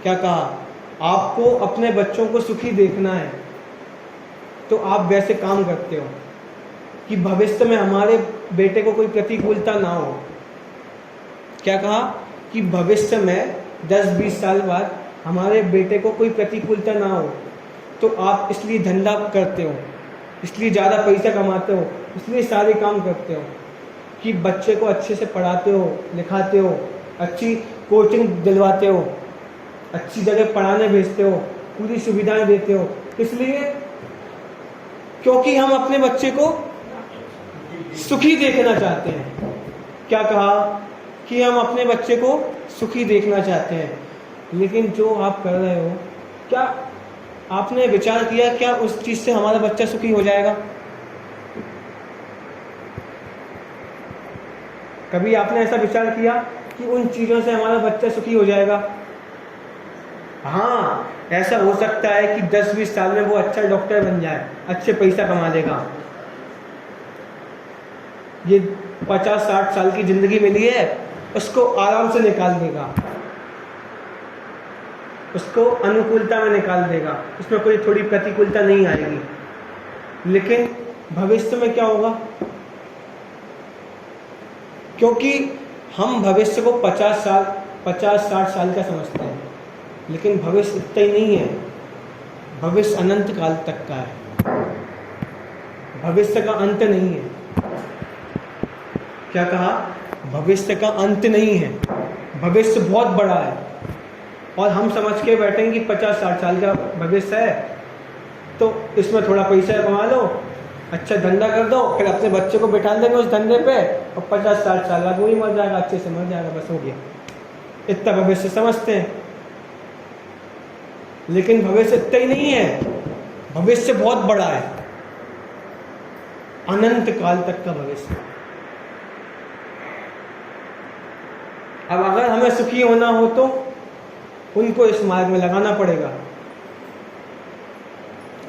क्या कहा? आपको अपने बच्चों को सुखी देखना है, तो आप वैसे काम करते हो कि भविष्य में हमारे बेटे को कोई प्रतिकूलता ना हो। क्या कहा? कि भविष्य में 10-20 साल बाद हमारे बेटे को कोई प्रतिकूलता ना हो, तो आप इसलिए धंधा करते हो, इसलिए ज़्यादा पैसा कमाते हो, इसलिए सारे काम करते हो कि बच्चे को अच्छे से पढ़ाते हो, लिखाते हो, अच्छी कोचिंग दिलवाते हो, अच्छी जगह पढ़ाने भेजते हो, पूरी सुविधाएं देते हो। इसलिए क्योंकि हम अपने बच्चे को सुखी देखना चाहते हैं। क्या कहा? कि हम अपने बच्चे को सुखी देखना चाहते हैं। लेकिन जो आप कर रहे हो, क्या आपने विचार किया क्या उस चीज से हमारा बच्चा सुखी हो जाएगा? कभी आपने ऐसा विचार किया कि उन चीजों से हमारा बच्चा सुखी हो जाएगा? हाँ, ऐसा हो सकता है कि 10-20 साल में वो अच्छा डॉक्टर बन जाए, अच्छे पैसा कमा लेगा। ये 50-60 साल की जिंदगी मिली है, उसको आराम से निकाल देगा, उसको अनुकूलता में निकाल देगा, उसमें कोई थोड़ी प्रतिकूलता नहीं आएगी। लेकिन भविष्य में क्या होगा? क्योंकि हम भविष्य को 50-60 साल का समझते हैं, लेकिन भविष्य इतना ही नहीं है, भविष्य अनंत काल तक का है, भविष्य का अंत नहीं है। क्या कहा? भविष्य का अंत नहीं है, भविष्य बहुत बड़ा है। और हम समझ के बैठेंगे कि 50-60 साल का भविष्य है, तो इसमें थोड़ा पैसा कमा लो, अच्छा धंधा कर दो, फिर अपने बच्चे को बिठा देंगे उस धंधे पे, और 50-60 साल बाद वही मर जाएगा, अच्छे से मर जाएगा, बस हो गया। इतना भविष्य समझते हैं, लेकिन भविष्य इतना ही नहीं है, भविष्य बहुत बड़ा है, अनंत काल तक का भविष्य। अब अगर हमें सुखी होना हो तो उनको इस मार्ग में लगाना पड़ेगा।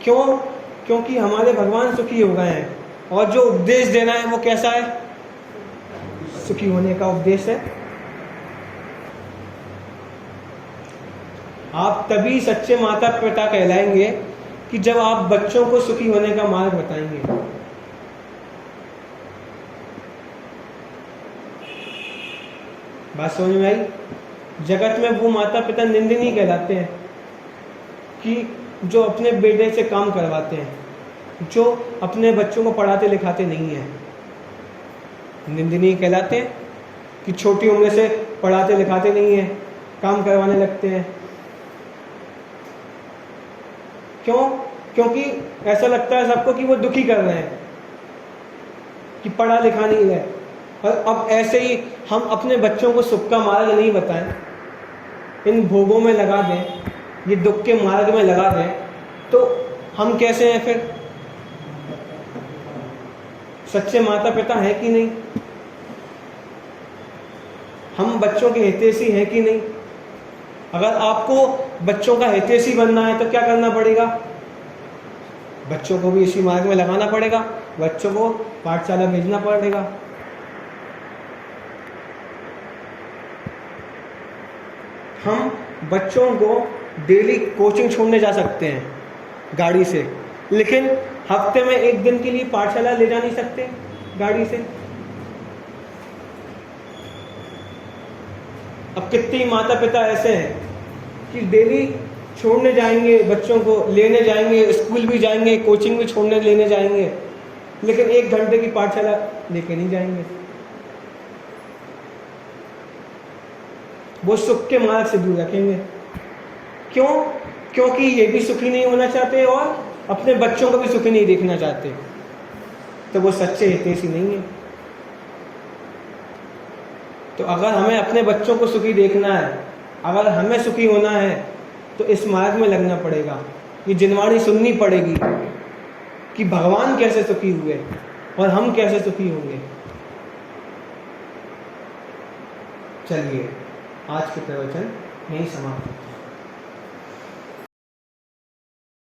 क्यों? क्योंकि हमारे भगवान सुखी हो गए हैं, और जो उपदेश देना है वो कैसा है? सुखी होने का उपदेश है। आप तभी सच्चे माता पिता कहलाएंगे कि जब आप बच्चों को सुखी होने का मार्ग बताएंगे। बात समझ में आई? जगत में वो माता पिता निंदनीय कहलाते हैं कि जो अपने बेटे से काम करवाते हैं, जो अपने बच्चों को पढ़ाते लिखाते नहीं हैं, निंदनीय कहलाते हैं कि छोटी उम्र से पढ़ाते लिखाते नहीं हैं, काम करवाने लगते हैं। क्यों? क्योंकि ऐसा लगता है सबको कि वो दुखी कर रहे हैं, कि पढ़ा लिखा नहीं है। और अब ऐसे ही हम अपने बच्चों को सुख का मार्ग नहीं बताएं, इन भोगों में लगा दें, ये दुख के मार्ग में लगा दें, तो हम कैसे हैं फिर? सच्चे माता पिता हैं कि नहीं? हम बच्चों के हितैषी हैं कि नहीं? अगर आपको बच्चों का हितैषी बनना है तो क्या करना पड़ेगा? बच्चों को भी इसी मार्ग में लगाना पड़ेगा, बच्चों को पाठशाला भेजना पड़ेगा। हम बच्चों को डेली कोचिंग छोड़ने जा सकते हैं गाड़ी से, लेकिन हफ्ते में एक दिन के लिए पाठशाला ले जा नहीं सकते गाड़ी से। अब कितने माता पिता ऐसे हैं कि डेली छोड़ने जाएंगे बच्चों को, लेने जाएंगे, स्कूल भी जाएंगे, कोचिंग भी छोड़ने लेने जाएंगे, लेकिन 1 घंटे की पाठशाला लेके नहीं जाएंगे। वो सुख के मार्ग से दूर रखेंगे। क्यों? क्योंकि ये भी सुखी नहीं होना चाहते और अपने बच्चों को भी सुखी नहीं देखना चाहते। तो वो सच्चे हितैषी नहीं है। तो अगर हमें अपने बच्चों को सुखी देखना है, अगर हमें सुखी होना है, तो इस मार्ग में लगना पड़ेगा। ये जिनवाणी सुननी पड़ेगी कि भगवान कैसे सुखी हुए और हम कैसे सुखी होंगे। चलिए आज के प्रवचन यहीं समाप्त होते हैं।